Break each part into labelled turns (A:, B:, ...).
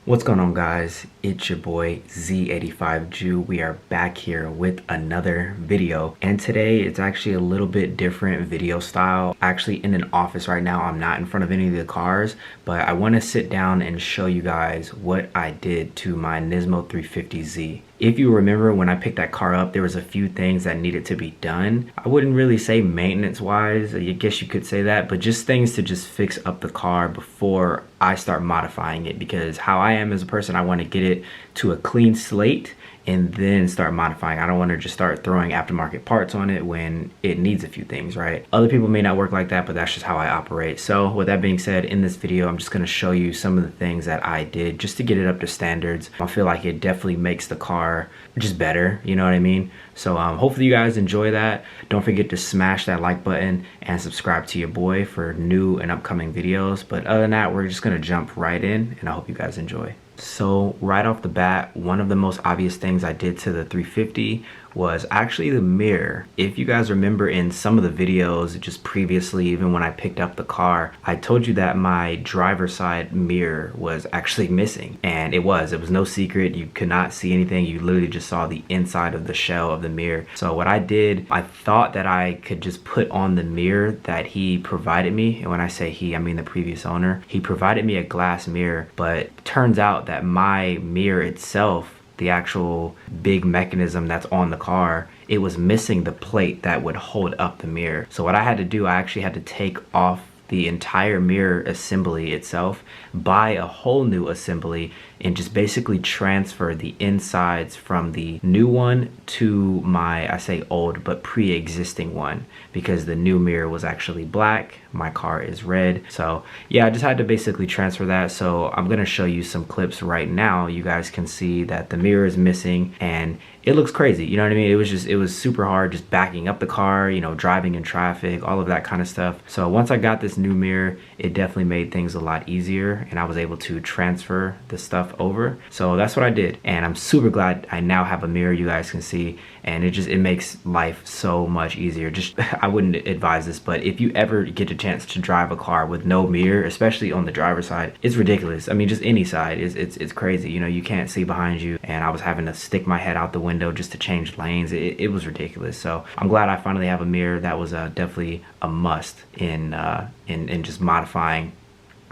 A: What's going on, guys? It's your boy Z85 Jew. We are back here with another video, and today it's actually a little bit different video style. Actually in an office right now. I'm not in front of any of the cars, but I want to sit down and show you guys what I did to my Nismo 350Z. If you remember, when I picked that car up, there was a few things that needed to be done. I wouldn't really say maintenance wise, I guess you could say that, but just things to just fix up the car before I start modifying it, because how I am as a person, I want to get it to a clean slate and then start modifying. I don't want to just start throwing aftermarket parts on it when it needs a few things, right? Other people may not work like that, but that's just how I operate. So with that being said, in this video, I'm just going to show you some of the things that I did just to get it up to standards. I feel like it definitely makes the car just better, you know what I mean? So hopefully you guys enjoy that. Don't forget to smash that like button and subscribe to your boy for new and upcoming videos. But other than that, we're just going to jump right in, and I hope you guys enjoy. So right off the bat, one of the most obvious things I did to the 350 was actually the mirror. If you guys remember in some of the videos just previously, even when I picked up the car, I told you that my driver's side mirror was actually missing, and it was no secret. You could not see anything. You literally just saw the inside of the shell of the mirror. So what I did, I thought that I could just put on the mirror that he provided me, and when I say he, I mean the previous owner. He provided me a glass mirror, but turns out that my mirror itself, the actual big mechanism that's on the car, it was missing the plate that would hold up the mirror. So what I had to do, I actually had to take off the entire mirror assembly itself, buy a whole new assembly, and just basically transfer the insides from the new one to my, I say old, but pre-existing one, because the new mirror was actually black, my car is red. So yeah, I just had to basically transfer that. So I'm gonna show you some clips right now. You guys can see that the mirror is missing and it looks crazy, you know what I mean? It was super hard just backing up the car, you know, driving in traffic, all of that kind of stuff. So once I got this new mirror, it definitely made things a lot easier, and I was able to transfer the stuff over. So that's what I did, and I'm super glad I now have a mirror you guys can see, and it makes life so much easier. Just I wouldn't advise this, but if you ever get a chance to drive a car with no mirror, especially on the driver's side, it's ridiculous. I mean, just any side, it's crazy. You know, you can't see behind you, and I was having to stick my head out the window just to change lanes. It was ridiculous. So I'm glad I finally have a mirror. That was definitely a must in just modifying,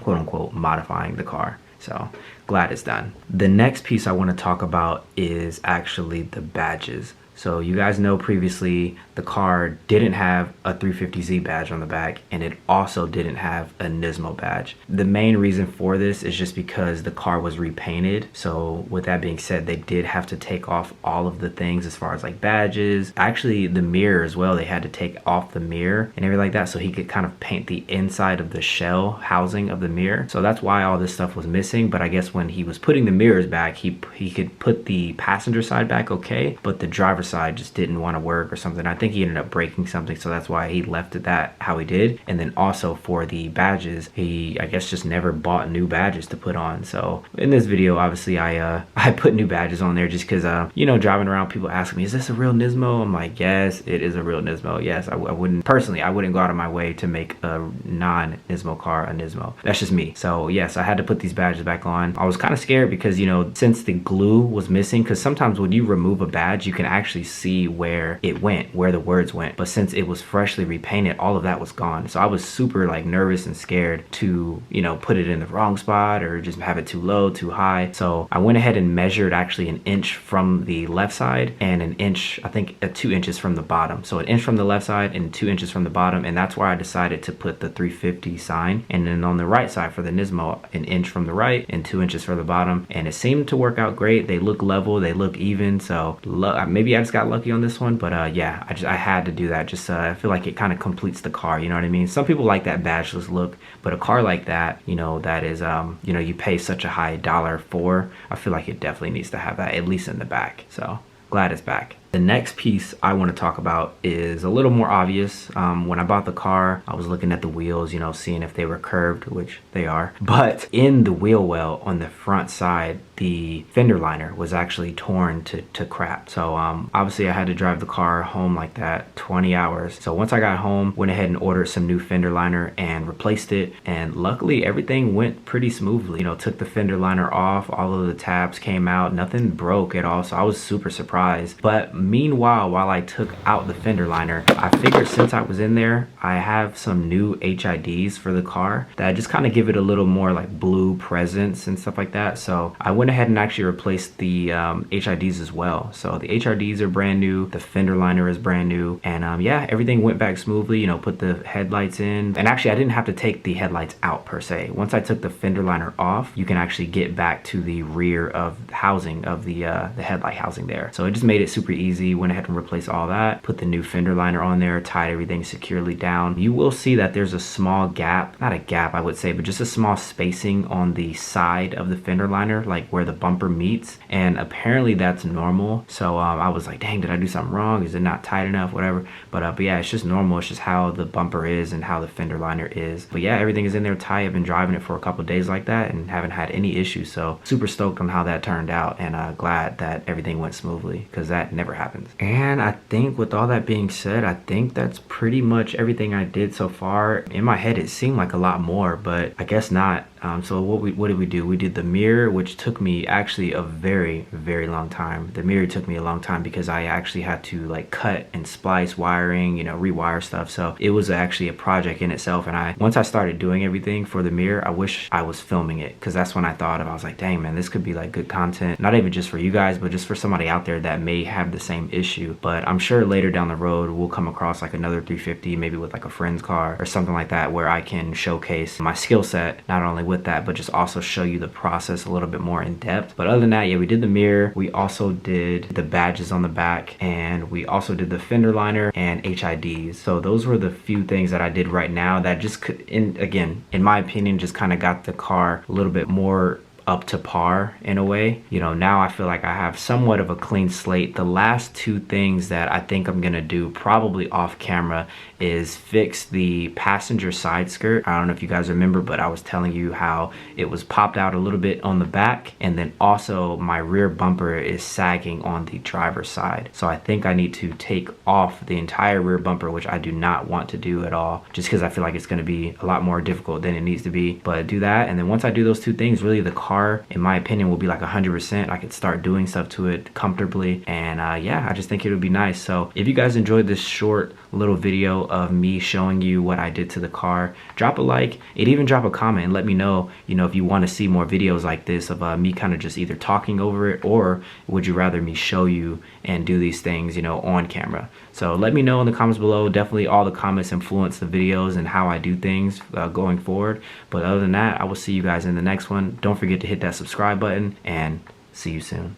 A: quote unquote, modifying the car. So glad it's done. The next piece I want to talk about is actually the badges. So you guys know previously the car didn't have a 350Z badge on the back, and it also didn't have a Nismo badge. The main reason for this is just because the car was repainted. So with that being said, they did have to take off all of the things as far as like badges. Actually, the mirror as well, they had to take off the mirror and everything like that so he could kind of paint the inside of the shell housing of the mirror. So that's why all this stuff was missing. But I guess when he was putting the mirrors back, he could put the passenger side back okay, but the driver's side just didn't want to work or something. I think he ended up breaking something, so that's why he left it that how he did. And then also for the badges, he, I guess, just never bought new badges to put on. So in this video, obviously I put new badges on there just because you know, driving around, people ask me, is this a real Nismo? I'm like, yes, it is a real Nismo. Yes, I wouldn't personally, I wouldn't go out of my way to make a non-Nismo car a Nismo. That's just me. So yes, I had to put these badges back on. I was kind of scared because, you know, since the glue was missing, because sometimes when you remove a badge, you can actually see where it went, where the words went. But since it was freshly repainted, all of that was gone. So I was super like nervous and scared to, you know, put it in the wrong spot or just have it too low, too high. So I went ahead and measured actually an inch from the left side and an inch, I think 2 inches from the bottom. So an inch from the left side and 2 inches from the bottom. And that's where I decided to put the 350 sign. And then on the right side for the Nismo, an inch from the right and 2 inches from the bottom. And it seemed to work out great. They look level, they look even. So maybe I just got lucky on this one, but yeah, I had to do that. Just I feel like it kind of completes the car, you know what I mean? Some people like that badgeless look, but a car like that, you know, that is you know, you pay such a high dollar for, I feel like it definitely needs to have that, at least in the back. So glad it's back. The next piece I want to talk about is a little more obvious. When I bought the car, I was looking at the wheels, you know, seeing if they were curved, which they are. But in the wheel well on the front side, the fender liner was actually torn to crap. So obviously I had to drive the car home like that, 20 hours. So once I got home, went ahead and ordered some new fender liner and replaced it. And luckily everything went pretty smoothly. You know, took the fender liner off, all of the tabs came out, nothing broke at all. So I was super surprised. But meanwhile, while I took out the fender liner, I figured since I was in there, I have some new HIDs for the car that just kind of give it a little more like blue presence and stuff like that. So I went ahead and actually replaced the HIDs as well. So the HIDs are brand new, the fender liner is brand new, and yeah, everything went back smoothly. You know, put the headlights in, and actually I didn't have to take the headlights out per se. Once I took the fender liner off, you can actually get back to the rear of housing of the headlight housing there. So it just made it super easy. Went ahead and replaced all that, put the new fender liner on there, tied everything securely down. You will see that there's a small gap, not a gap I would say, but just a small spacing on the side of the fender liner, like where the bumper meets, and apparently that's normal. So I was like, dang, did I do something wrong? Is it not tight enough? Whatever. But yeah, it's just normal. It's just how the bumper is and how the fender liner is. But yeah, everything is in there tight. I've been driving it for a couple of days like that and haven't had any issues. So super stoked on how that turned out, and glad that everything went smoothly, because that never happens. And I think with all that being said, I think that's pretty much everything I did so far. In my head, it seemed like a lot more, but I guess not. So what did we do? We did the mirror, which took me actually a very long time. The mirror took me a long time because I actually had to like cut and splice wiring, you know, rewire stuff. So it was actually a project in itself. And once I started doing everything for the mirror, I wish I was filming it, because that's when I thought of, I was like, dang man, this could be like good content, not even just for you guys, but just for somebody out there that may have the same issue. But I'm sure later down the road we'll come across like another 350, maybe with like a friend's car or something like that, where I can showcase my skill set, not only with that, but just also show you the process a little bit more in depth. But other than that, yeah, we did the mirror, we also did the badges on the back, and we also did the fender liner and HIDs. So those were the few things that I did right now that just could, again, in my opinion, just kind of got the car a little bit more up to par in a way. You know, now I feel like I have somewhat of a clean slate. The last two things that I think I'm gonna do probably off camera is fix the passenger side skirt. I don't know if you guys remember, but I was telling you how it was popped out a little bit on the back, and then also my rear bumper is sagging on the driver's side. So I think I need to take off the entire rear bumper, which I do not want to do at all, just because I feel like it's gonna be a lot more difficult than it needs to be. But do that, and then once I do those two things, really the car, in my opinion, will be like 100%. I could start doing stuff to it comfortably, and yeah, I just think it would be nice. So if you guys enjoyed this short little video of me showing you what I did to the car, drop a like, and even drop a comment and let me know, you know, if you want to see more videos like this of me kind of just either talking over it, or would you rather me show you and do these things, you know, on camera. So let me know in the comments below. Definitely all the comments influence the videos and how I do things going forward. But other than that, I will see you guys in the next one. Don't forget to hit that subscribe button, and see you soon.